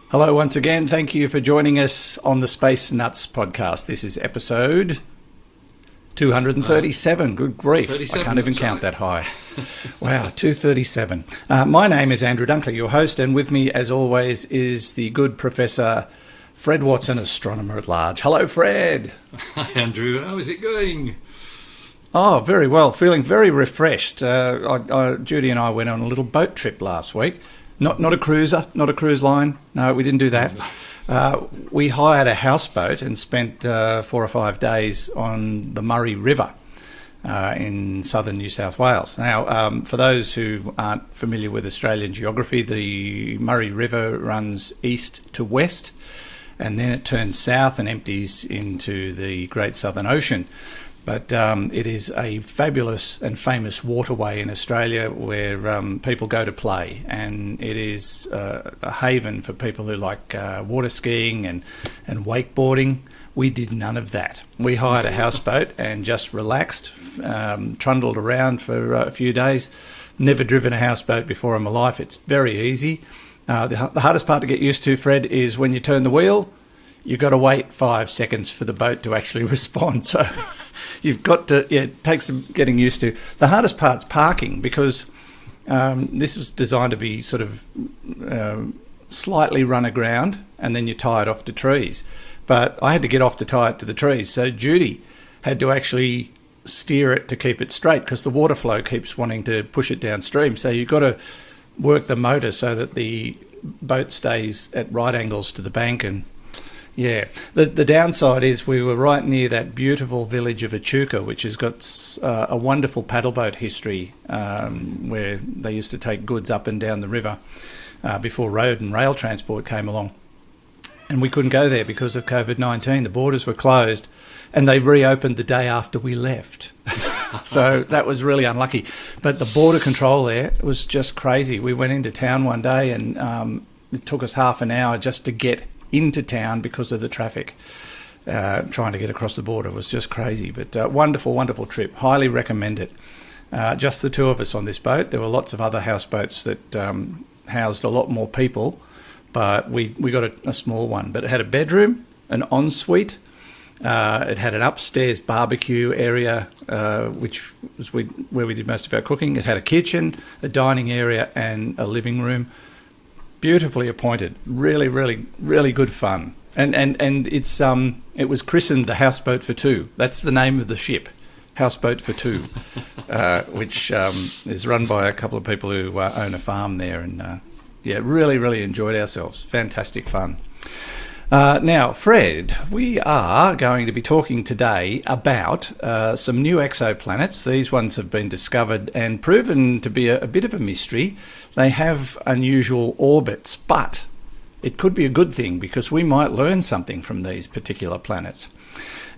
Hello once again. Thank you for joining us on the Space Nuts podcast. This is episode 237. Good grief. I can't even count that high. Wow, 237. My name is Andrew Dunkley, your host, and with me, as always, is the good Professor Fred Watson, astronomer at large. Hello, Fred. Hi, Andrew. How is it going? Oh, very well. Feeling very refreshed. Judy and I went on a little boat trip last week. Not a cruiser, not a cruise line. No, we didn't do that. We hired a houseboat and spent 4 or 5 days on the Murray River in southern New South Wales. Now, for those who aren't familiar with Australian geography, the Murray River runs east to west, and then it turns south and empties into the Great Southern Ocean. But it is a fabulous and famous waterway in Australia where people go to play, and it is a haven for people who like water skiing and wakeboarding. We did none of that. We hired a houseboat and just relaxed, trundled around for a few days. Never driven a houseboat before in my life. It's very easy. The hardest part to get used to, Fred, is when you turn the wheel, you've got to wait 5 seconds for the boat to actually respond. So you've got to, it takes some getting used to. The hardest part's parking, because this was designed to be sort of slightly run aground, and then you tie it off to trees. But I had to get off to tie it to the trees. So Judy had to actually steer it to keep it straight, because the water flow keeps wanting to push it downstream. So you've got to work the motor so that the boat stays at right angles to the bank. And yeah, the downside is we were right near that beautiful village of Echuca, which has got a wonderful paddleboat history, where they used to take goods up and down the river before road and rail transport came along. And we couldn't go there because of COVID-19. The borders were closed, and they reopened the day after we left. So that was really unlucky. But the border control there was just crazy. We went into town one day, and it took us half an hour just to get into town because of the traffic. Trying to get across the border was just crazy. But wonderful, wonderful trip. Highly recommend it. Just the two of us on this boat. There were lots of other houseboats that housed a lot more people, but we got a small one. But it had a bedroom, an ensuite. It had an upstairs barbecue area, which was where we did most of our cooking. It had a kitchen, a dining area, and a living room. Beautifully appointed. Really, really, really good fun. And it's it was christened the Houseboat for Two. That's the name of the ship, Houseboat for Two, which is run by a couple of people who own a farm there. And yeah, really, really enjoyed ourselves. Fantastic fun. Now, Fred, we are going to be talking today about some new exoplanets. These ones have been discovered and proven to be a bit of a mystery. They have unusual orbits, but it could be a good thing because we might learn something from these particular planets.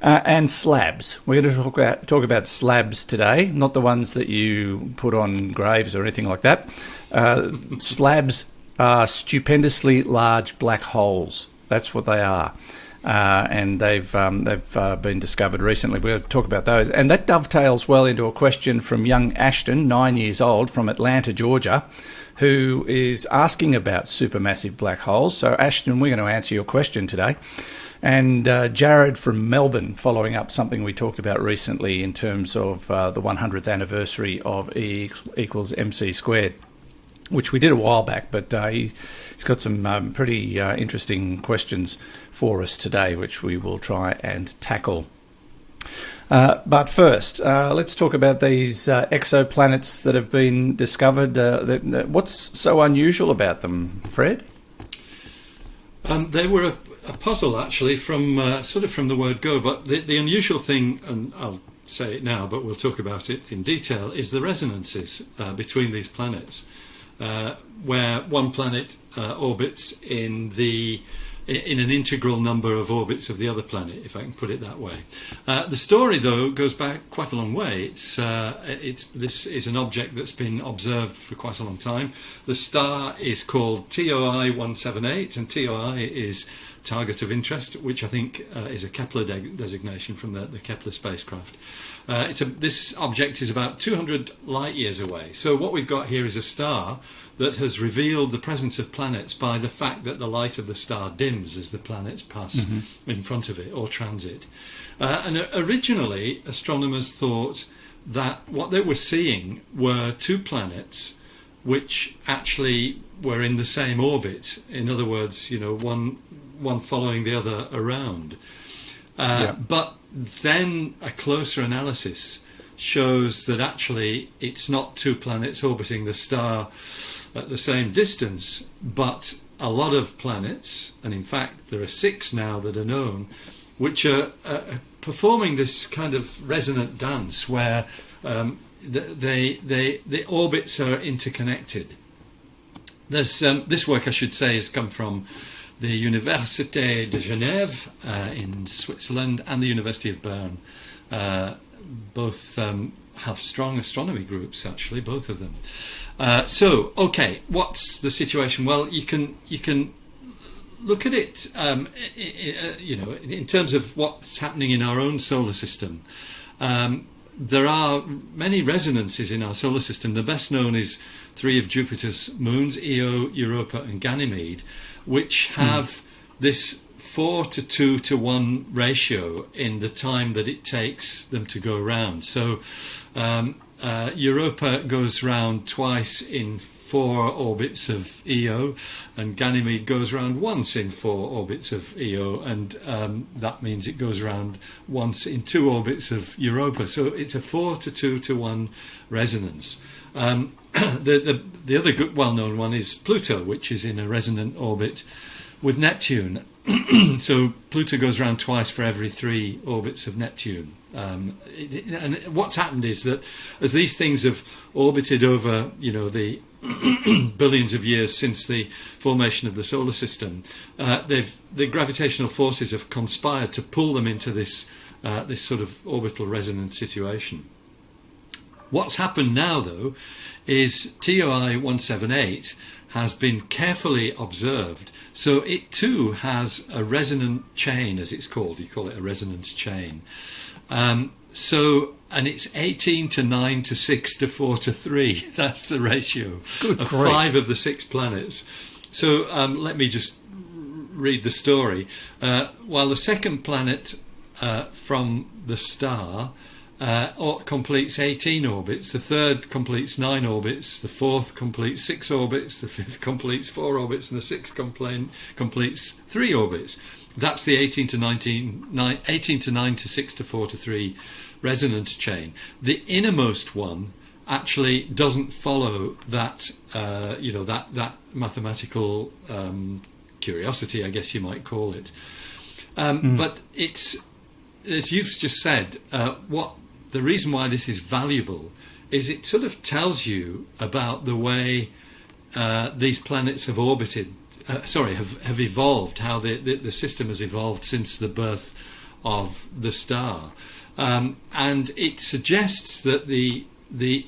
And slabs. We're going to talk about slabs today, not the ones that you put on graves or anything like that. Slabs are stupendously large black holes. That's what they are, and they've been discovered recently. We're going to talk about those, and that dovetails well into a question from young Ashlyn, 9 years old, from Atlanta, Georgia, who is asking about supermassive black holes. So, Ashlyn, we're going to answer your question today, and Jarrod from Melbourne, following up something we talked about recently in terms of the 100th anniversary of E equals MC squared, which we did a while back, but he's got some pretty interesting questions for us today, which we will try and tackle. But first, let's talk about these exoplanets that have been discovered. What's so unusual about them, Fred? They were a puzzle, actually, from sort of from the word go. But the unusual thing, and I'll say it now, but we'll talk about it in detail, is the resonances between these planets. Where one planet orbits in an integral number of orbits of the other planet, if I can put it that way. The story, though, goes back quite a long way. This is an object that's been observed for quite a long time. The star is called TOI-178, and TOI is target of interest, which I think is a Kepler designation from the Kepler spacecraft. This object is about 200 light years away. So what we've got here is a star that has revealed the presence of planets by the fact that the light of the star dims as the planets pass in front of it or transit. And originally, astronomers thought that what they were seeing were two planets which actually were in the same orbit. In other words, one following the other around. But then a closer analysis shows that actually it's not two planets orbiting the star at the same distance, but a lot of planets, and in fact there are 6 now that are known, which are performing this kind of resonant dance where the orbits are interconnected. There's this work, I should say, has come from the Université de Genève in Switzerland and the University of Bern. Both have strong astronomy groups, actually, both of them. So, okay, what's the situation? Well, you can look at it, in terms of what's happening in our own solar system. There are many resonances in our solar system. The best known is 3 of Jupiter's moons, Io, Europa, and Ganymede, which have this 4:2:1 ratio in the time that it takes them to go round. So Europa goes round twice in 4 orbits of Io, and Ganymede goes round once in 4 orbits of Io, and that means it goes round once in 2 orbits of Europa. So it's a 4:2:1 resonance. The other good, well-known one is Pluto, which is in a resonant orbit with Neptune. So Pluto goes round twice for every 3 orbits of Neptune. And what's happened is that as these things have orbited over, the billions of years since the formation of the solar system, the gravitational forces have conspired to pull them into this sort of orbital resonance situation. What's happened now, though, is TOI-178 has been carefully observed. So it too has a resonant chain, as it's called. You call it a resonance chain. And it's 18:9:6:4:3. That's the ratio of 5 of the 6 planets. So let me just read the story. While the second planet from the star completes 18 orbits, the third completes 9 orbits, the fourth completes 6 orbits, the fifth completes 4 orbits, and the sixth completes 3 orbits. That's the 18:9:6:4:3 resonance chain. The innermost one actually doesn't follow that, that mathematical curiosity, I guess you might call it. But it's, as you've just said, the reason why this is valuable is it sort of tells you about the way these planets have orbited, have evolved, how the system has evolved since the birth of the star. And it suggests that the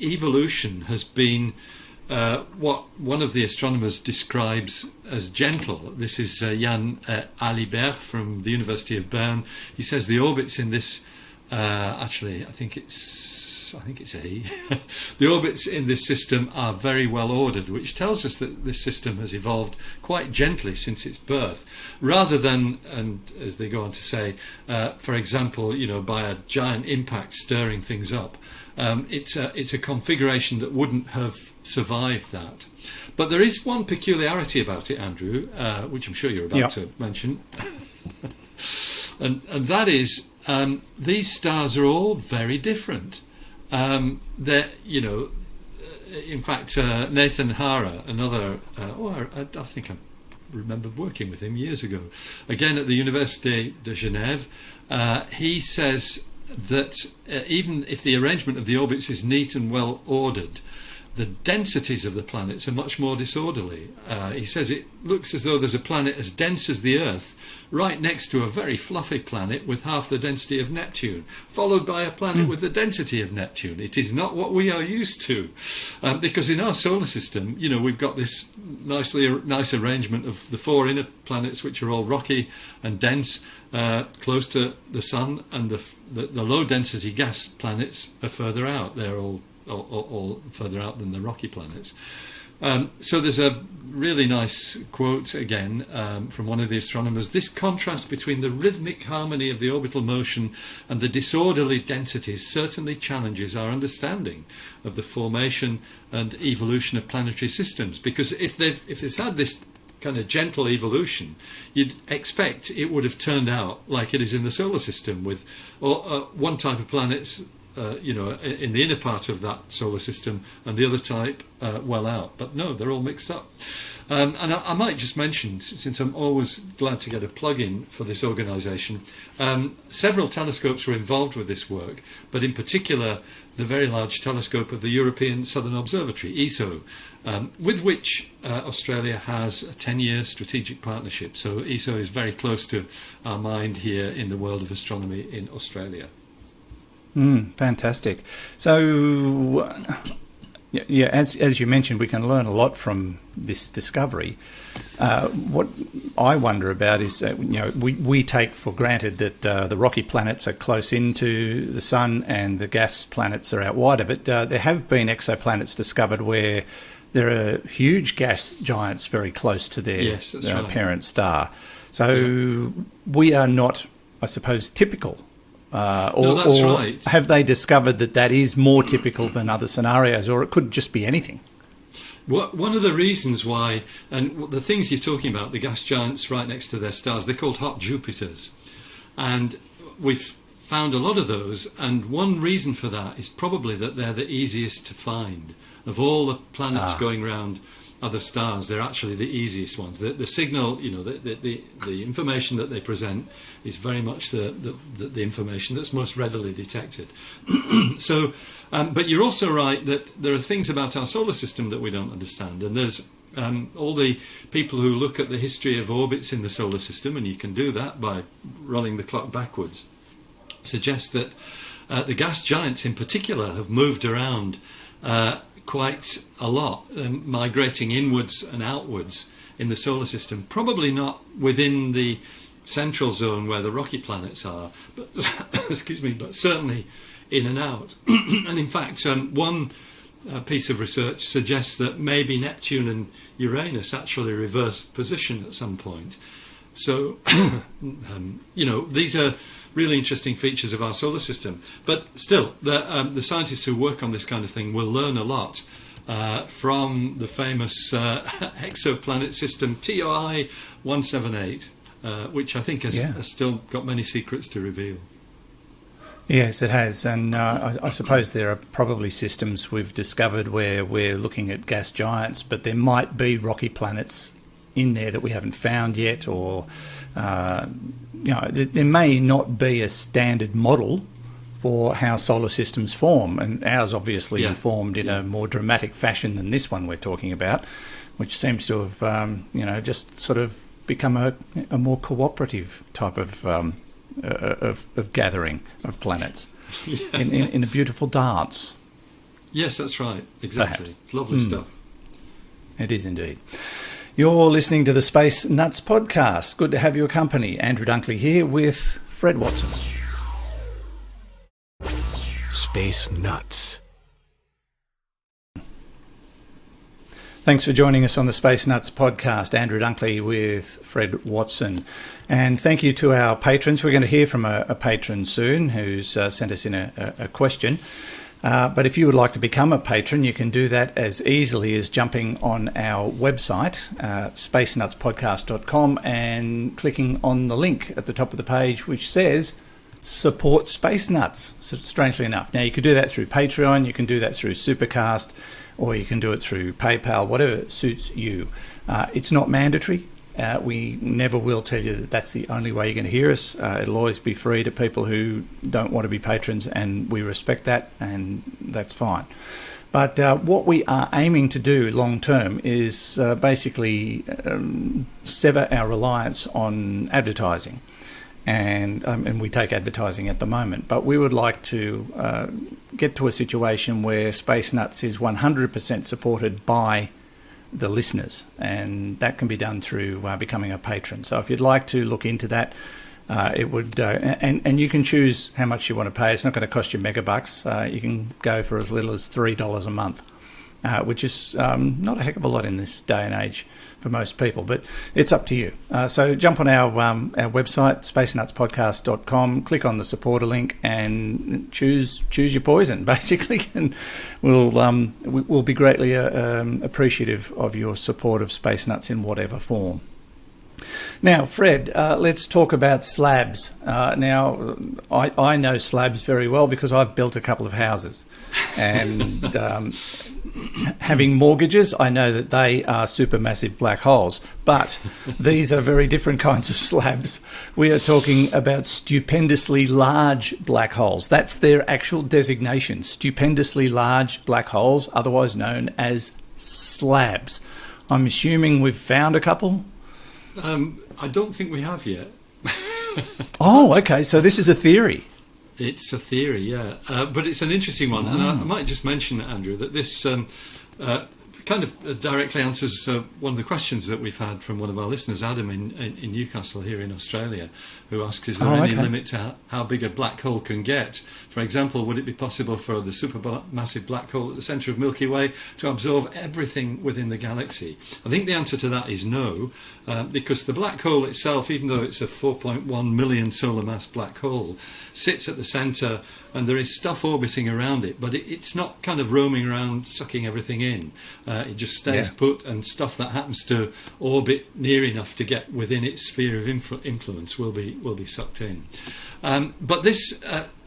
evolution has been what one of the astronomers describes as gentle. This is Jan Alibert from the University of Bern. He says the orbits in this, actually, I think it's A. The orbits in this system are very well ordered, which tells us that this system has evolved quite gently since its birth, rather than, and as they go on to say, for example, by a giant impact stirring things up. It's a configuration that wouldn't have survived that. But there is one peculiarity about it, Andrew, which I'm sure you're about to mention, and that is these stars are all very different. In fact, Nathan Hara, another, I think I remember working with him years ago, again at the Université de Genève, he says that even if the arrangement of the orbits is neat and well ordered, the densities of the planets are much more disorderly. He says it looks as though there's a planet as dense as the Earth right next to a very fluffy planet with half the density of Neptune, followed by a planet with the density of Neptune. It is not what we are used to, because in our solar system, we've got this nice arrangement of the 4 inner planets, which are all rocky and dense, close to the sun, and the low density gas planets are further out. They're all further out than the rocky planets. So there's a really nice quote again from one of the astronomers. This contrast between the rhythmic harmony of the orbital motion and the disorderly densities certainly challenges our understanding of the formation and evolution of planetary systems, because if they've had this kind of gentle evolution, you'd expect it would have turned out like it is in the solar system, with one type of planets in the inner part of that solar system and the other type well out. But no, they're all mixed up. And I might just mention, since I'm always glad to get a plug-in for this organisation, several telescopes were involved with this work, but in particular the very large telescope of the European Southern Observatory, ESO, with which Australia has a 10-year strategic partnership. So ESO is very close to our mind here in the world of astronomy in Australia. Fantastic. So, yeah, as you mentioned, we can learn a lot from this discovery. What I wonder about is, we take for granted that the rocky planets are close into the sun and the gas planets are out wider, but there have been exoplanets discovered where there are huge gas giants very close to their parent star. So we are not, I suppose, typical. No, that's right. Have they discovered that is more typical than other scenarios, or it could just be anything? One of the reasons why, and the things you're talking about, the gas giants right next to their stars, they're called hot Jupiters. And we've found a lot of those, and one reason for that is probably that they're the easiest to find. Of all the planets going around other stars, they're actually the easiest ones. The signal, the information that they present is very much the information that's most readily detected. So, but you're also right that there are things about our solar system that we don't understand, and there's all the people who look at the history of orbits in the solar system, and you can do that by running the clock backwards, suggest that the gas giants in particular have moved around quite a lot, migrating inwards and outwards in the solar system, probably not within the central zone where the rocky planets are, but excuse me, but certainly in and out. And in fact, one piece of research suggests that maybe Neptune and Uranus actually reversed position at some point. So, these are really interesting features of our solar system. But still, the scientists who work on this kind of thing will learn a lot from the famous exoplanet system TOI-178, which I think has still got many secrets to reveal. Yes, it has, and I suppose there are probably systems we've discovered where we're looking at gas giants, but there might be rocky planets in there that we haven't found yet, or there may not be a standard model for how solar systems form, and ours obviously formed in a more dramatic fashion than this one we're talking about, which seems to have just sort of become a more cooperative type of gathering of planets in a beautiful dance. Yes, that's right, exactly. Perhaps. It's lovely stuff. It is indeed. You're listening to the Space Nuts podcast. Good to have your company. Andrew Dunkley here with Fred Watson. Space Nuts. Thanks for joining us on the Space Nuts podcast. Andrew Dunkley with Fred Watson. And thank you to our patrons. We're going to hear from a patron soon who's sent us in a question. But if you would like to become a patron, you can do that as easily as jumping on our website, spacenutspodcast.com, and clicking on the link at the top of the page which says support Space Nuts, so strangely enough. Now, you could do that through Patreon, you can do that through Supercast, or you can do it through PayPal, whatever suits you. It's not mandatory. We never will tell you that that's the only way you're going to hear us. It'll always be free to people who don't want to be patrons, and we respect that, and that's fine. But what we are aiming to do long term is basically sever our reliance on advertising. And we take advertising at the moment, but we would like to get to a situation where Space Nuts is 100% supported by the listeners, and that can be done through becoming a patron. So if you'd like to look into that, it would, and you can choose how much you want to pay. It's not going to cost you megabucks. You can go for as little as $3 a month, which is not a heck of a lot in this day and age for most people, but it's up to you. So jump on our website, spacenutspodcast.com, click on the supporter link and choose your poison, basically, and we'll be greatly appreciative of your support of Space Nuts in whatever form. Now, Fred, let's talk about slabs. Now, I know slabs very well because I've built a couple of houses. And having mortgages, I know that they are supermassive black holes. But these are very different kinds of slabs. We are talking about stupendously large black holes. That's their actual designation, stupendously large black holes, otherwise known as slabs. I'm assuming we've found a couple? I don't think we have yet. Oh, okay. So this is a theory. It's a theory, yeah. But it's an interesting one. And I might just mention, Andrew, that this kind of directly answers one of the questions that we've had from one of our listeners, Adam, in Newcastle here in Australia, who asks, is there any limit to how big a black hole can get? For example, would it be possible for the supermassive black hole at the centre of Milky Way to absorb everything within the galaxy? I think the answer to that is no, because the black hole itself, even though it's a 4.1 million solar mass black hole, sits at the centre and there is stuff orbiting around it, but it's not kind of roaming around sucking everything in. It just stays put, and stuff that happens to orbit near enough to get within its sphere of influence will be sucked in. But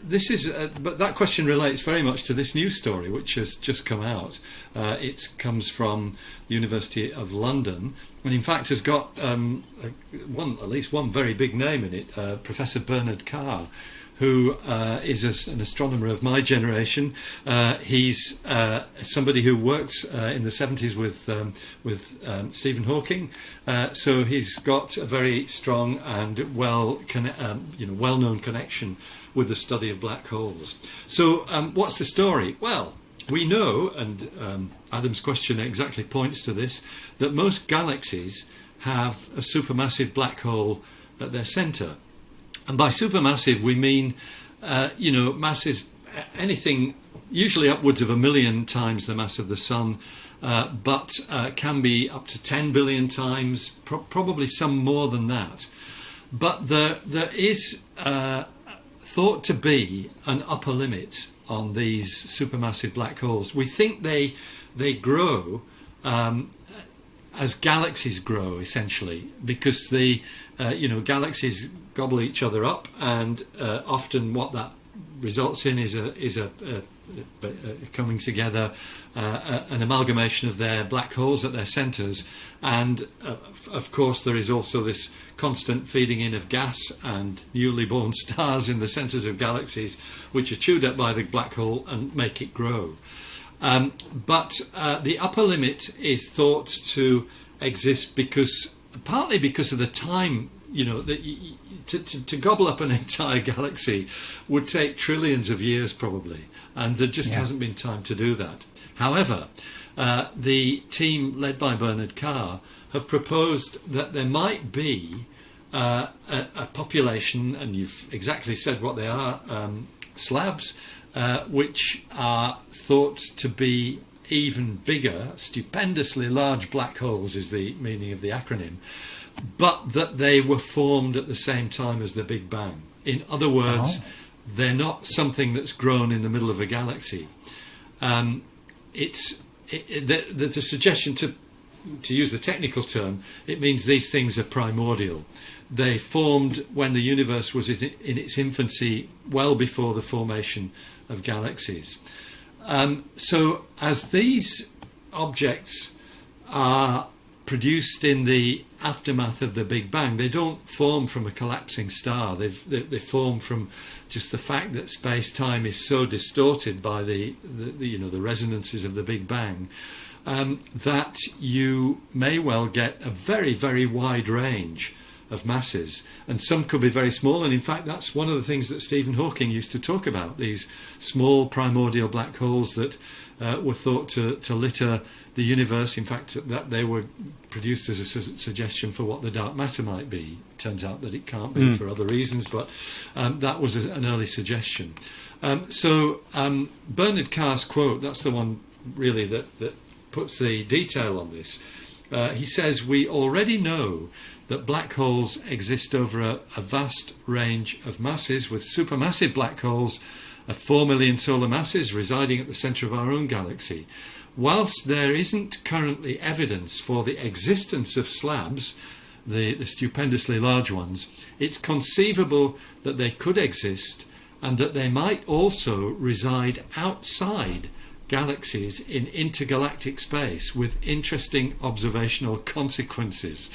but that question relates very much to this news story which has just come out. It comes from the University of London, and in fact has got at least one very big name in it, Professor Bernard Carr, who is an astronomer of my generation. He's somebody who worked in the 70s with Stephen Hawking, so he's got a very strong and well-known connection with the study of black holes. So what's the story? Well, we know, and Adam's question exactly points to this, that most galaxies have a supermassive black hole at their centre. And by supermassive, we mean, masses, anything usually upwards of 1 million times the mass of the Sun, but can be up to 10 billion times, probably some more than that. But there is thought to be an upper limit on these supermassive black holes. We think they grow as galaxies grow, essentially, because the galaxies gobble each other up, and often what that results in is a coming together, an amalgamation of their black holes at their centres, and of course there is also this constant feeding in of gas and newly born stars in the centres of galaxies, which are chewed up by the black hole and make it grow. But the upper limit is thought to exist partly because of the time. To gobble up an entire galaxy would take trillions of years probably, and there just hasn't been time to do that. However, the team led by Bernard Carr have proposed that there might be a population, and you've exactly said what they are, slabs, which are thought to be even bigger, stupendously large black holes is the meaning of the acronym, but that they were formed at the same time as the Big Bang. In other words, they're not something that's grown in the middle of a galaxy. The suggestion, to use the technical term, it means these things are primordial. They formed when the universe was in its infancy, well before the formation of galaxies. So as these objects are produced in the aftermath of the Big Bang, they don't form from a collapsing star. They form from just the fact that space-time is so distorted by the resonances of the Big Bang, that you may well get a very, very wide range of masses, and some could be very small. And in fact, that's one of the things that Stephen Hawking used to talk about, these small primordial black holes that were thought to litter the universe. In fact, that they were produced as a suggestion for what the dark matter might be. Turns out that it can't be for other reasons, but that was an early suggestion. So Bernard Carr's quote, that's the one really that puts the detail on this. He says, we already know that black holes exist over a vast range of masses, with supermassive black holes of 4 million solar masses residing at the centre of our own galaxy. Whilst there isn't currently evidence for the existence of slabs, the stupendously large ones, it's conceivable that they could exist and that they might also reside outside galaxies in intergalactic space with interesting observational consequences.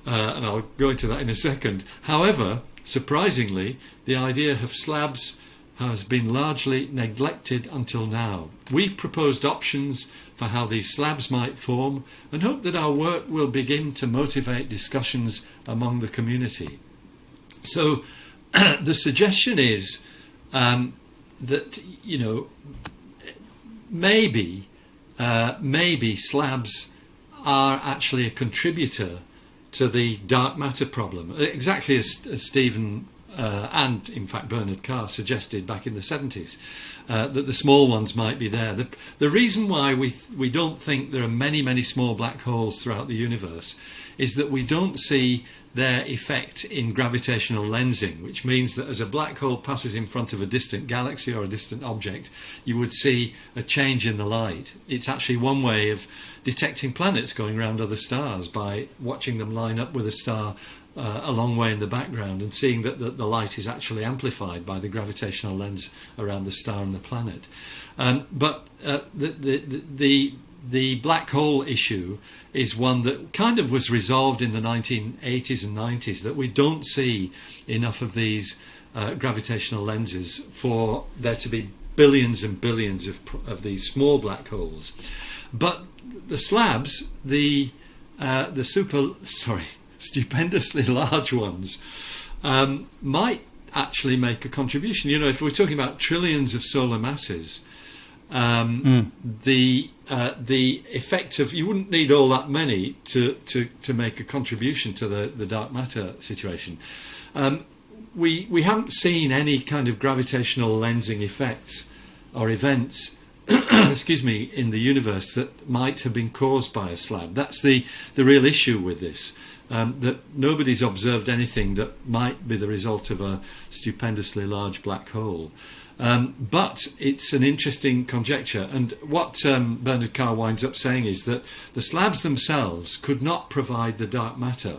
And I'll go into that in a second. However, surprisingly, the idea of slabs has been largely neglected until now. We've proposed options for how these slabs might form and hope that our work will begin to motivate discussions among the community. So the suggestion is that, you know, maybe slabs are actually a contributor to the dark matter problem, exactly as Stephen and in fact Bernard Carr suggested back in the 70s, that the small ones might be there. The reason why we don't think there are many small black holes throughout the universe is that we don't see their effect in gravitational lensing, which means that as a black hole passes in front of a distant galaxy or a distant object, you would see a change in the light. It's actually one way of detecting planets going around other stars, by watching them line up with a star a long way in the background and seeing that the light is actually amplified by the gravitational lens around the star and the planet. But the black hole issue is one that kind of was resolved in the 1980s and 90s, that we don't see enough of these gravitational lenses for there to be billions and billions of these small black holes. But the slabs, the stupendously large ones, might actually make a contribution. You know, if we're talking about trillions of solar masses, the effect of, you wouldn't need all that many to make a contribution to the dark matter situation. We haven't seen any kind of gravitational lensing effects or events excuse me, in the universe that might have been caused by a slab. That's the real issue with this, that nobody's observed anything that might be the result of a stupendously large black hole. But it's an interesting conjecture, and what Bernard Carr winds up saying is that the slabs themselves could not provide the dark matter,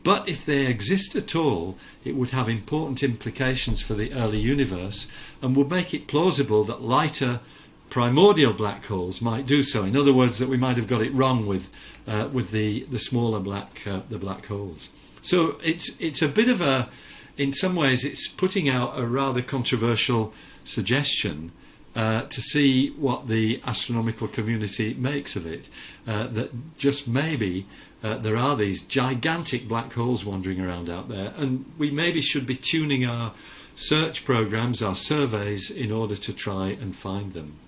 but if they exist at all, it would have important implications for the early universe and would make it plausible that lighter primordial black holes might do so. In other words, that we might have got it wrong with the smaller black holes. So it's a bit of a, in some ways, it's putting out a rather controversial suggestion to see what the astronomical community makes of it. That just maybe there are these gigantic black holes wandering around out there, and we maybe should be tuning our search programs, our surveys, in order to try and find them.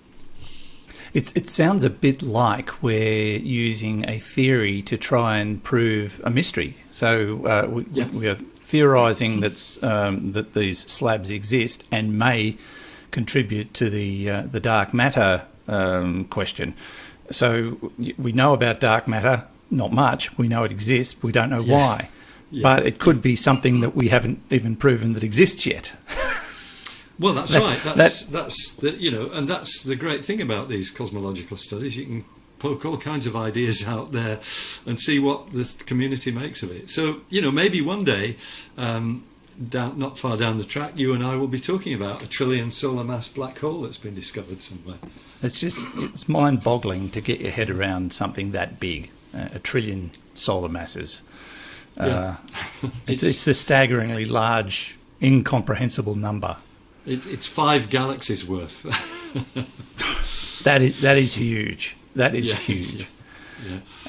It sounds a bit like we're using a theory to try and prove a mystery. So we are theorising that these slabs exist and may contribute to the dark matter question. So we know about dark matter, not much. We know it exists, but we don't know why. Yeah. But it could be something that we haven't even proven that exists yet. Well, that's right. That's the, you know, and that's the great thing about these cosmological studies. You can poke all kinds of ideas out there and see what the community makes of it. So, you know, maybe one day, not far down the track, you and I will be talking about a trillion solar mass black hole that's been discovered somewhere. It's mind-boggling to get your head around something that big, a trillion solar masses. It's a staggeringly large, incomprehensible number. It's 5 galaxies worth. That is huge. That is huge.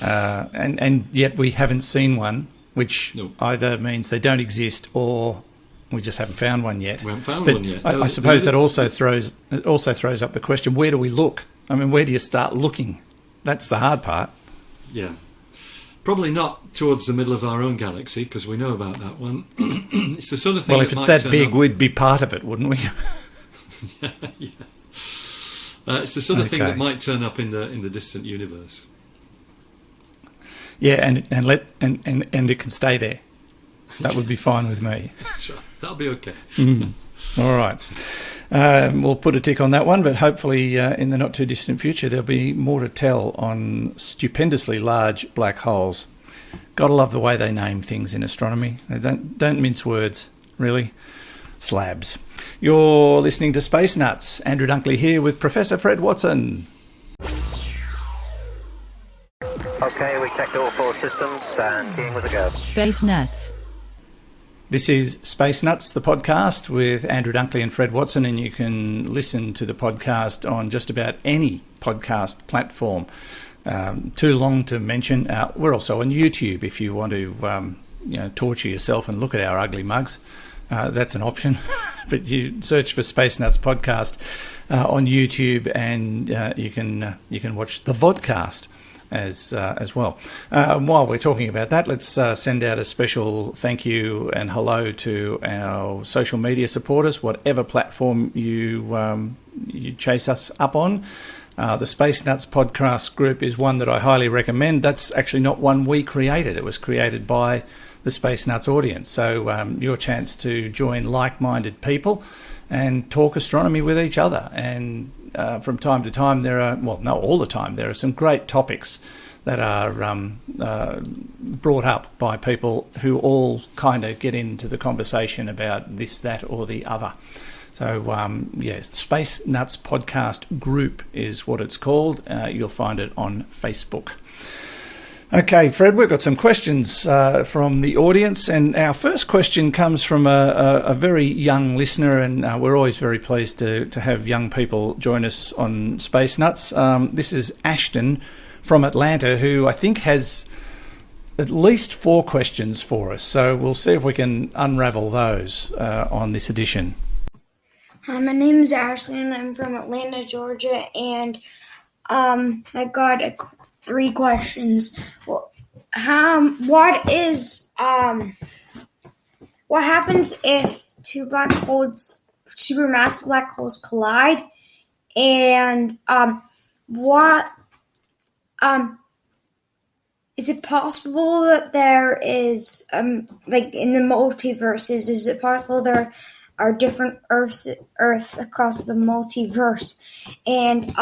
Yeah. And yet we haven't seen one, which either means they don't exist or we just haven't found one yet. We haven't found one yet. I suppose that also throws up the question: where do we look? I mean, where do you start looking? That's the hard part. Yeah. Probably not towards the middle of our own galaxy, because we know about that one. It's the sort of thing. Well, if it's that big, we'd be part of it, wouldn't we? Yeah. It's the sort of thing Okay. that might turn up in the distant universe. Yeah, and it can stay there. That would be fine with me. That's right. That'll be okay. All right. We'll put a tick on that one, but hopefully in the not too distant future there'll be more to tell on stupendously large black holes. Gotta love the way they name things in astronomy. They don't mince words, really. Slabs. You're listening to Space Nuts. Andrew Dunkley here with Professor Fred Watson. Okay, we checked all 4 systems and keying with a go. Space Nuts. This is Space Nuts, the podcast with Andrew Dunkley and Fred Watson, and you can listen to the podcast on just about any podcast platform. Too long to mention. We're also on YouTube if you want to torture yourself and look at our ugly mugs. That's an option. But you search for Space Nuts podcast on YouTube, and you can watch the vodcast as well. While we're talking about that, let's send out a special thank you and hello to our social media supporters, whatever platform you chase us up on. The Space Nuts podcast group is one that I highly recommend. That's actually not one we created. It was created by the Space Nuts audience. So your chance to join like-minded people and talk astronomy with each other. And from time to time there are, well, no, all the time, there are some great topics that are brought up by people who all kind of get into the conversation about this, that or the other. So, Space Nuts Podcast Group is what it's called. You'll find it on Facebook. Okay, Fred, we've got some questions from the audience, and our first question comes from a very young listener, and we're always very pleased to have young people join us on Space Nuts. This is Ashlyn from Atlanta, who I think has at least 4 questions for us, so we'll see if we can unravel those on this edition. Hi, my name is Ashlyn. I'm from Atlanta, Georgia, and I got 3 questions. What happens if 2 black holes, supermassive black holes, collide? And is it possible that there is like in the multiverses? Is it possible there are different Earths across the multiverse? And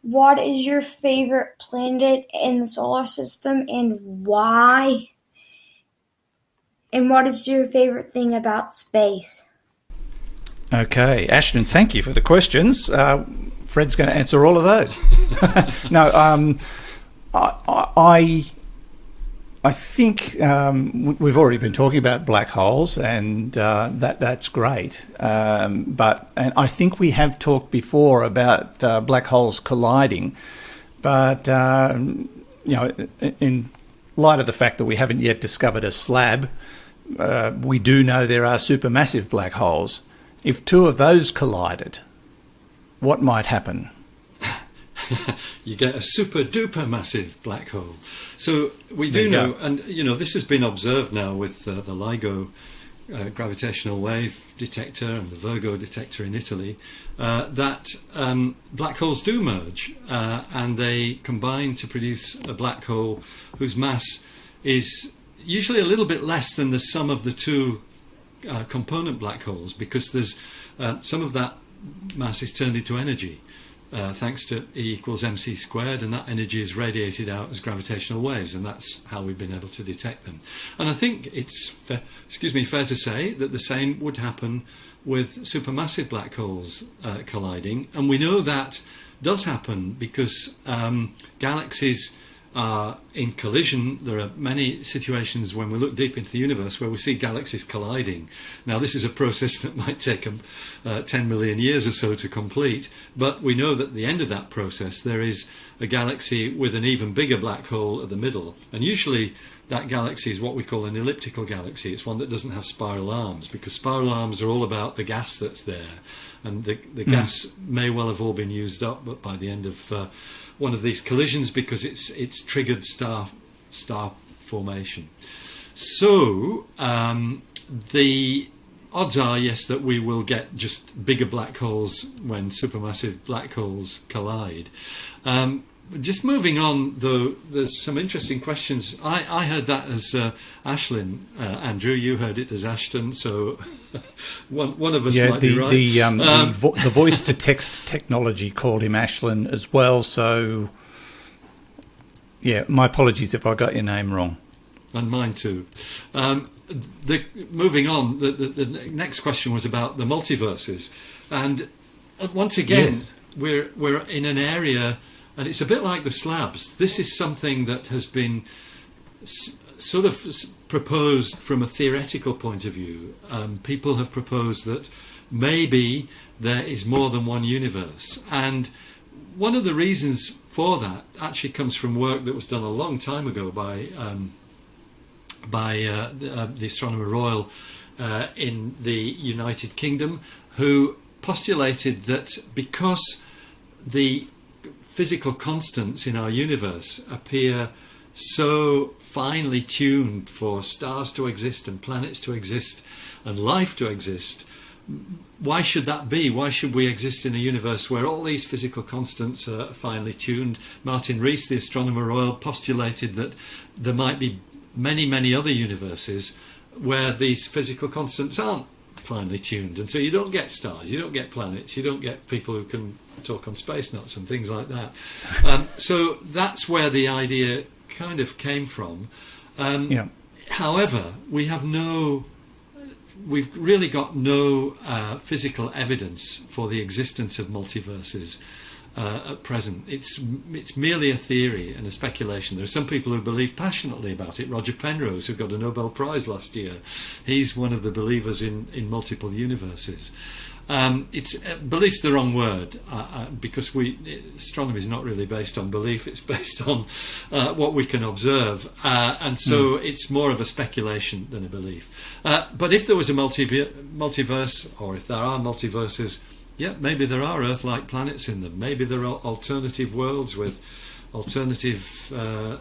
what is your favorite planet in the solar system and why? And what is your favorite thing about space? Okay, Ashlyn, thank you for the questions. Fred's going to answer all of those. No, I think we've already been talking about black holes, and that's great. But I think we have talked before about black holes colliding. But in light of the fact that we haven't yet discovered a slab, we do know there are supermassive black holes. If 2 of those collided, what might happen? You get a super duper massive black hole. So we do know, and this has been observed now with the LIGO gravitational wave detector and the Virgo detector in Italy, that black holes do merge and they combine to produce a black hole whose mass is usually a little bit less than the sum of the 2 component black holes, because there's some of that mass is turned into energy. Thanks to E equals mc squared, and that energy is radiated out as gravitational waves, and that's how we've been able to detect them. And I think it's fair to say that the same would happen with supermassive black holes colliding, and we know that does happen because galaxies are in collision. There are many situations when we look deep into the universe where we see galaxies colliding. Now, this is a process that might take 10 million years or so to complete, but we know that at the end of that process there is a galaxy with an even bigger black hole at the middle, and usually that galaxy is what we call an elliptical galaxy. It's one that doesn't have spiral arms, because spiral arms are all about the gas that's there, and the gas may well have all been used up but by the end of one of these collisions, because it's triggered star formation. So the odds are, yes, that we will get just bigger black holes when supermassive black holes collide. Just moving on, though, there's some interesting questions. I heard that as Ashlyn. Andrew, you heard it as Ashton, so one of us might be right. The voice-to-text technology called him Ashlyn as well, so yeah, my apologies if I got your name wrong. And mine too. Moving on, the next question was about the multiverses. And once again, yes, we're in an area... And it's a bit like the slabs. This is something that has been sort of proposed from a theoretical point of view. People have proposed that maybe there is more than one universe. And one of the reasons for that actually comes from work that was done a long time ago by the Astronomer Royal in the United Kingdom, who postulated that because the physical constants in our universe appear so finely tuned for stars to exist and planets to exist and life to exist, why should that be? Why should we exist in a universe where all these physical constants are finely tuned? Martin Rees, the Astronomer Royal, postulated that there might be many, many other universes where these physical constants aren't finely tuned, and so you don't get stars, you don't get planets, you don't get people who can talk on space nuts and things like that. So that's where the idea kind of came from. However, we've really got no physical evidence for the existence of multiverses at present. It's merely a theory and a speculation. There are some people who believe passionately about it. Roger Penrose, who got a Nobel Prize last year, he's one of the believers in multiple universes. Belief's the wrong word, because astronomy is not really based on belief, it's based on what we can observe, and so it's more of a speculation than a belief. But if there was a multiverse, or if there are multiverses, yeah, maybe there are Earth-like planets in them, maybe there are alternative worlds with alternative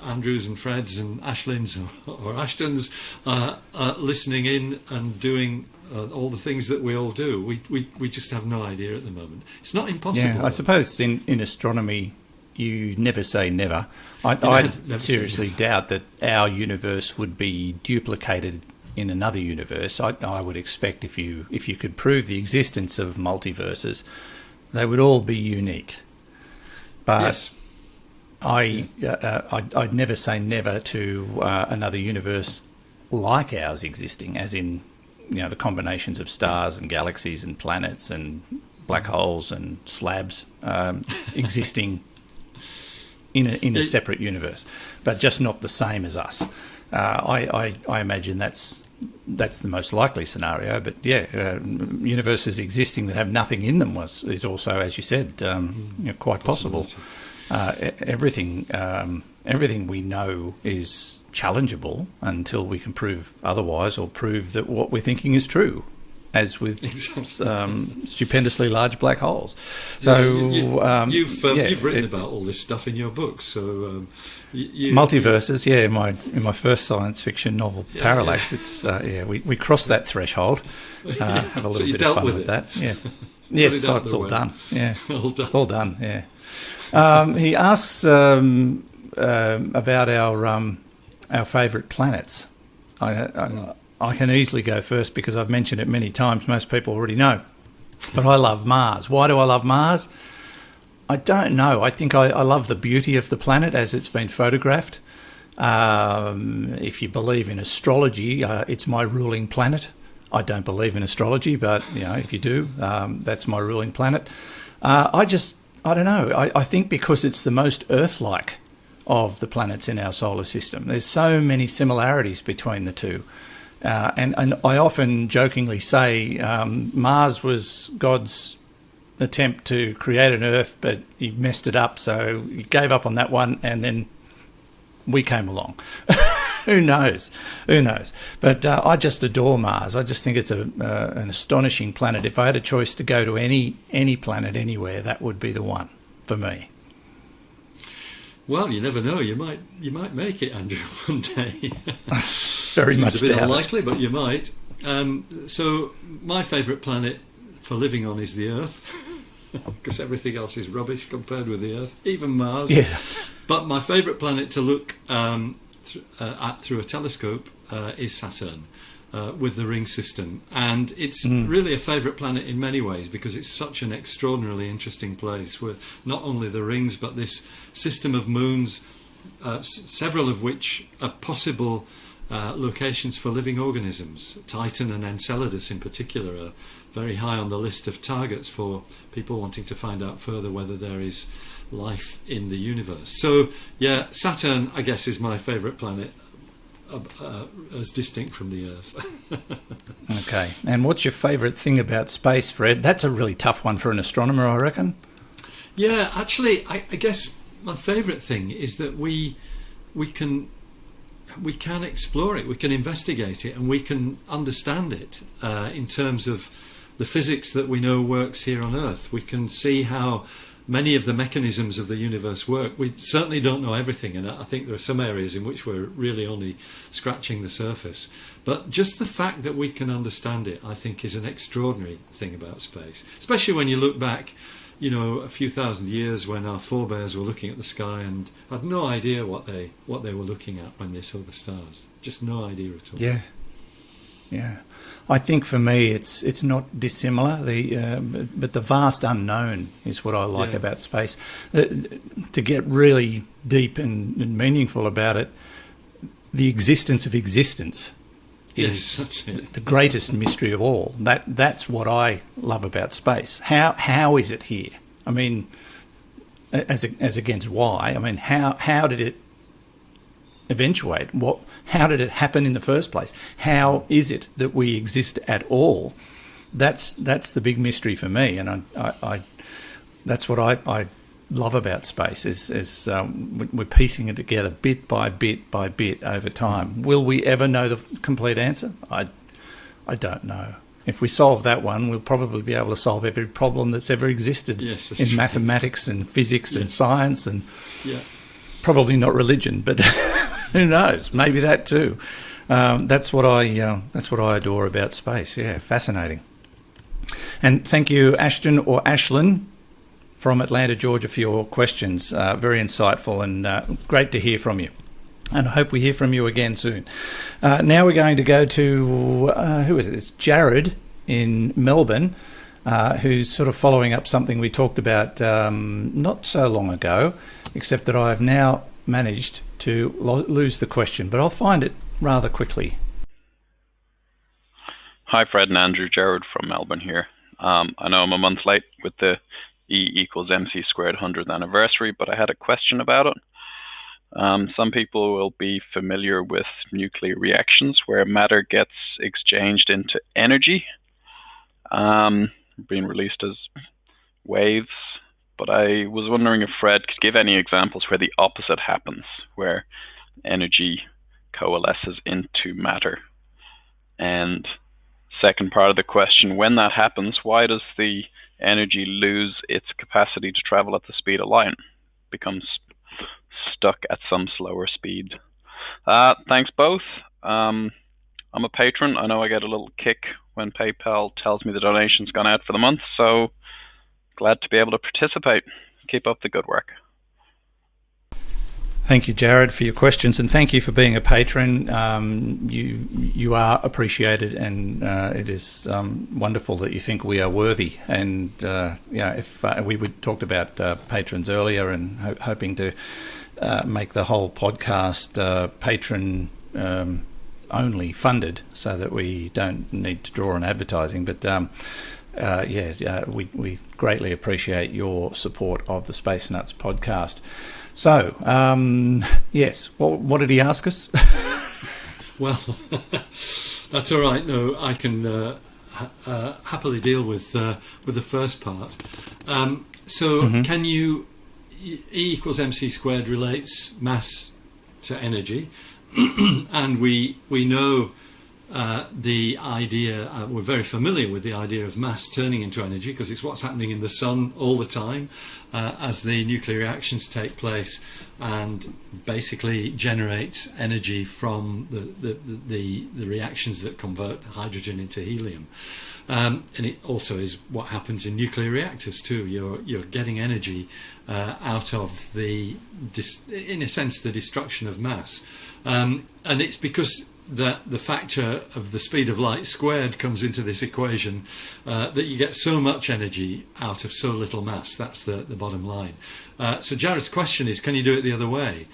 Andrews and Freds and Ashlyns or Ashtons listening in and doing all the things that we all do. We just have no idea at the moment. It's not impossible. Yeah, I suppose in astronomy you never say never. I seriously doubt that our universe would be duplicated in another universe. I would expect if you could prove the existence of multiverses, they would all be unique. But yes. I'd never say never to another universe like ours existing, as in, the combinations of stars and galaxies and planets and black holes and slabs existing in a separate universe, but just not the same as us. I imagine that's the most likely scenario. But yeah, universes existing that have nothing in them is also, as you said, quite possible. Everything we know is challengeable until we can prove otherwise, or prove that what we're thinking is true, as with stupendously large black holes. So you've written about all this stuff in your books. So multiverses, in my first science fiction novel, Parallax. It's we crossed that threshold. Have a little bit of fun with that. Yes, yes, it's all done. Yeah, all done. Yeah. He asks about our favourite planets. I can easily go first because I've mentioned it many times. Most people already know. But I love Mars. Why do I love Mars? I don't know. I think I love the beauty of the planet as it's been photographed. If you believe in astrology, it's my ruling planet. I don't believe in astrology, but if you do, that's my ruling planet. I don't know. I think because it's the most Earth-like of the planets in our solar system. There's so many similarities between the two. And I often jokingly say Mars was God's attempt to create an Earth, but he messed it up, so he gave up on that one, and then we came along. Who knows? But I just adore Mars. I just think it's an astonishing planet. If I had a choice to go to any planet anywhere, that would be the one for me. Well, you never know. You might make it, Andrew, one day. Very much Seems a bit doubt it. unlikely, but you might. So my favourite planet for living on is the Earth, because everything else is rubbish compared with the Earth, even Mars. Yeah. But my favourite planet to look at through a telescope is Saturn, with the ring system. And it's really a favourite planet in many ways, because it's such an extraordinarily interesting place, with not only the rings, but this system of moons, several of which are possible locations for living organisms. Titan and Enceladus in particular are very high on the list of targets for people wanting to find out further whether there is life in the universe. So yeah, Saturn, I guess, is my favourite planet, as distinct from the Earth. Okay. And what's your favourite thing about space, Fred? That's a really tough one for an astronomer, I reckon. Yeah, actually, I guess my favourite thing is that we can explore it, we can investigate it, and we can understand it in terms of the physics that we know works here on Earth. We can see how many of the mechanisms of the universe work. We certainly don't know everything, and I think there are some areas in which we're really only scratching the surface. But just the fact that we can understand it, I think, is an extraordinary thing about space, especially when you look back, you know, a few thousand years when our forebears were looking at the sky and had no idea what they were looking at when they saw the stars. Just no idea at all. Yeah. Yeah. I think for me it's not dissimilar. But the vast unknown is what I like about space. To get really deep and meaningful about it, the existence of existence is that's it. the greatest mystery of all. That's what I love about space. How is it here? I mean, as against why? I mean, how did it eventuate? How did it happen in the first place? How is it that we exist at all? That's the big mystery for me, and I that's what I love about space is we're piecing it together bit by bit by bit over time. Will we ever know the complete answer? I don't know. If we solve that one, we'll probably be able to solve every problem that's ever existed in mathematics and physics and science, and probably not religion, but who knows? Maybe that too. That's what I adore about space. Yeah, fascinating. And thank you, Ashton or Ashlyn, from Atlanta, Georgia, for your questions. Very insightful and great to hear from you. And I hope we hear from you again soon. Now we're going to go to, who is it? It's Jarrod in Melbourne, who's sort of following up something we talked about not so long ago, except that I've now managed to lose the question, but I'll find it rather quickly. Hi, Fred and Andrew. Jarrod from Melbourne here. I know I'm a month late with the E=mc² 100th anniversary, but I had a question about it. Some people will be familiar with nuclear reactions where matter gets exchanged into energy, being released as waves. But I was wondering if Fred could give any examples where the opposite happens, where energy coalesces into matter. And second part of the question, when that happens, why does the energy lose its capacity to travel at the speed of light? Becomes stuck at some slower speed. Thanks both. I'm a patron. I know I get a little kick when PayPal tells me the donation's gone out for the month, so glad to be able to participate. Keep up the good work. Thank you, Jarrod, for your questions, and thank you for being a patron. You are appreciated, and it is wonderful that you think we are worthy. And if we talked about patrons earlier, and hoping to make the whole podcast patron only funded, so that we don't need to draw on advertising. But we greatly appreciate your support of the Space Nuts podcast. So, yes, what did he ask us? Well, that's all right. No, I can happily deal with the first part. Can you... E=mc² relates mass to energy, and we know the idea, we're very familiar with the idea of mass turning into energy, because it's what's happening in the sun all the time as the nuclear reactions take place and basically generate energy from the reactions that convert hydrogen into helium. And it also is what happens in nuclear reactors too. You're getting energy out of in a sense, the destruction of mass. And it's because the factor of the speed of light squared comes into this equation that you get so much energy out of so little mass. That's the bottom line. So Jarrod's question is, can you do it the other way?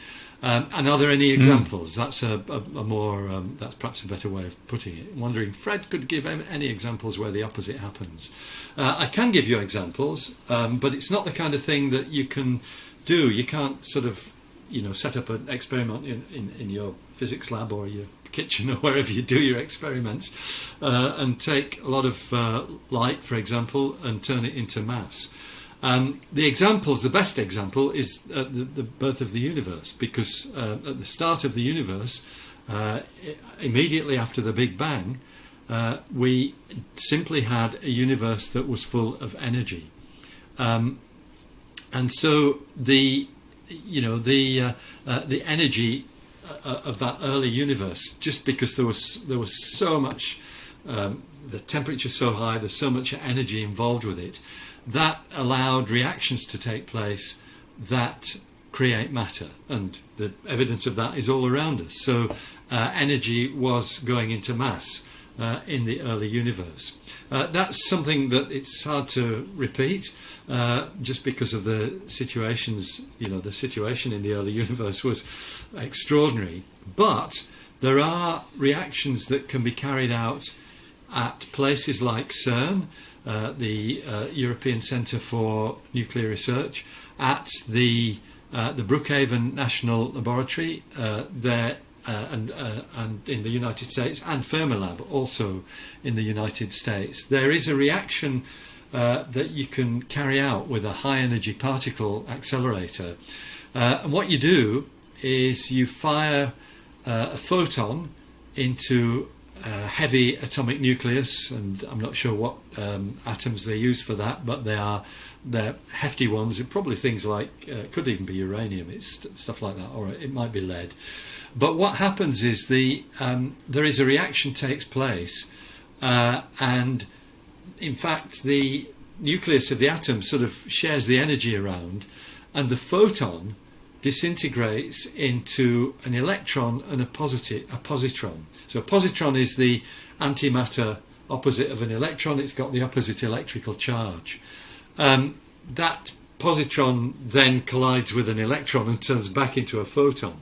And are there any examples? That's a more that's perhaps a better way of putting it. I'm wondering, Fred could give any examples where the opposite happens. I can give you examples, but it's not the kind of thing that you can do. You can't sort of, set up an experiment in your physics lab or your kitchen or wherever you do your experiments and take a lot of light, for example, and turn it into mass. The best example is the birth of the universe, because at the start of the universe, immediately after the Big Bang, we simply had a universe that was full of energy. And so the energy of that early universe, just because there was so much, the temperature so high, there's so much energy involved with it, that allowed reactions to take place that create matter, and the evidence of that is all around us. So energy was going into mass in the early universe. That's something that it's hard to repeat, just because of the situations. The situation in the early universe was extraordinary, but there are reactions that can be carried out at places like CERN, the European Centre for Nuclear Research, at the Brookhaven National Laboratory there, and in the United States, and Fermilab also in the United States. There is a reaction that you can carry out with a high energy particle accelerator. And what you do is you fire a photon into a heavy atomic nucleus, and I'm not sure what atoms they use for that, but they're hefty ones. Probably things like, could even be uranium, it's stuff like that, or it might be lead. But what happens is there is a reaction takes place, and in fact the nucleus of the atom sort of shares the energy around, and the photon disintegrates into an electron and a positron. So a positron is the antimatter opposite of an electron. It's got the opposite electrical charge. That positron then collides with an electron and turns back into a photon.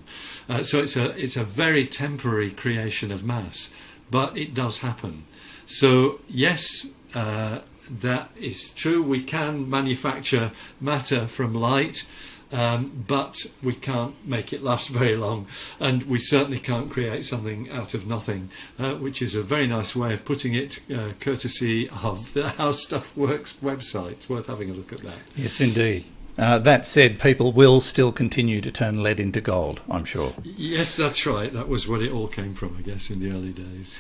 So it's a very temporary creation of mass, but it does happen. So yes, that is true. We can manufacture matter from light, but we can't make it last very long, and we certainly can't create something out of nothing, which is a very nice way of putting it, courtesy of the How Stuff Works website. It's worth having a look at that. Yes, indeed. That said, people will still continue to turn lead into gold, I'm sure. Yes, that's right. That was what it all came from, I guess, in the early days.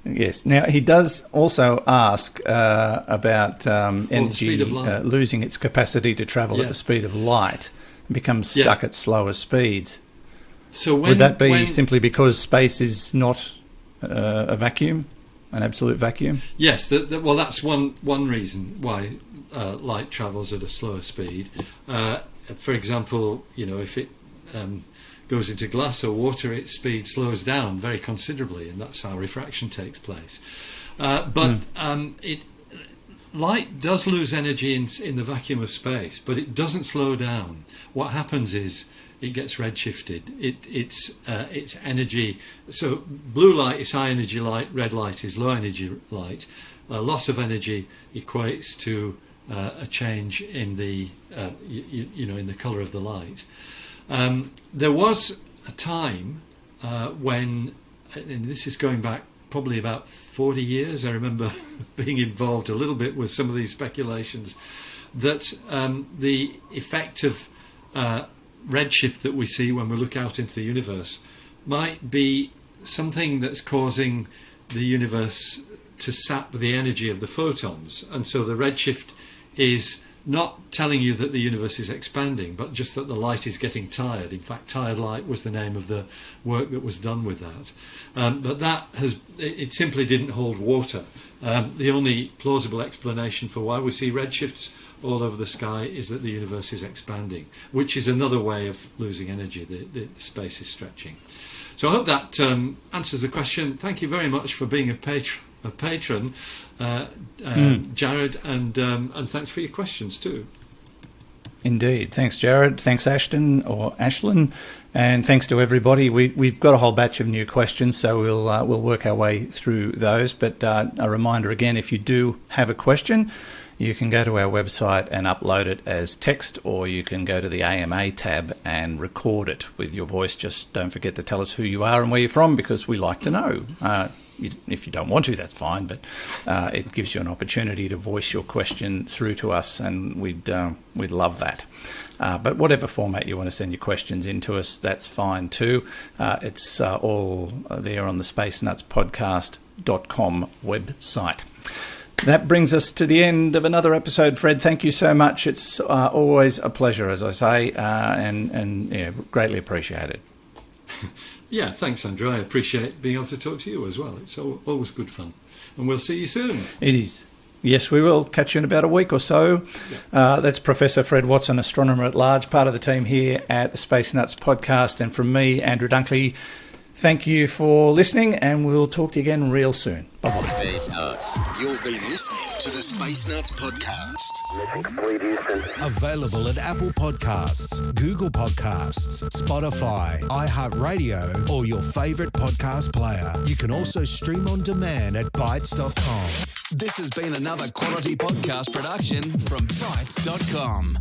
Yes. Now, he does also ask about energy losing its capacity to travel at the speed of light and becomes stuck at slower speeds. So would that be simply because space is not a vacuum, an absolute vacuum? Yes. Well, that's one reason why light travels at a slower speed. For example, if it goes into glass or water, its speed slows down very considerably, and that's how refraction takes place. Light does lose energy in the vacuum of space, but it doesn't slow down. What happens is it gets redshifted. Its energy. So blue light is high energy light, red light is low energy light. Loss of energy equates to a change in the in the color of the light. There was a time when, and this is going back probably about 40 years, I remember being involved a little bit with some of these speculations, that the effect of redshift that we see when we look out into the universe might be something that's causing the universe to sap the energy of the photons. And so the redshift is not telling you that the universe is expanding, but just that the light is getting tired. In fact, tired light was the name of the work that was done with that. But it simply didn't hold water. The only plausible explanation for why we see redshifts all over the sky is that the universe is expanding, which is another way of losing energy. The space is stretching. So I hope that answers the question. Thank you very much for being a patron, Jarrod, and thanks for your questions too. Indeed. Thanks, Jarrod. Thanks, Ashlyn. And thanks to everybody. We've got a whole batch of new questions, so we'll work our way through those. But a reminder again, if you do have a question, you can go to our website and upload it as text, or you can go to the AMA tab and record it with your voice. Just don't forget to tell us who you are and where you're from, because we like to know. If you don't want to, that's fine, but it gives you an opportunity to voice your question through to us, and we'd love that. But whatever format you want to send your questions into us, that's fine too. It's all there on the spacenutspodcast.com website. That brings us to the end of another episode. Fred, thank you so much. It's always a pleasure, as I say, and yeah, greatly appreciated. Yeah, thanks, Andrew. I appreciate being able to talk to you as well. It's always good fun. And we'll see you soon. It is. Yes, we will. Catch you in about a week or so. Yeah. That's Professor Fred Watson, astronomer at large, part of the team here at the Space Nuts podcast. And from me, Andrew Dunkley, thank you for listening, and we'll talk to you again real soon. Bye-bye. Space Nuts. You've been listening to the Space Nuts podcast. Mission complete, Houston. Available at Apple Podcasts, Google Podcasts, Spotify, iHeartRadio, or your favourite podcast player. You can also stream on demand at Bytes.com. This has been another quality podcast production from Bytes.com.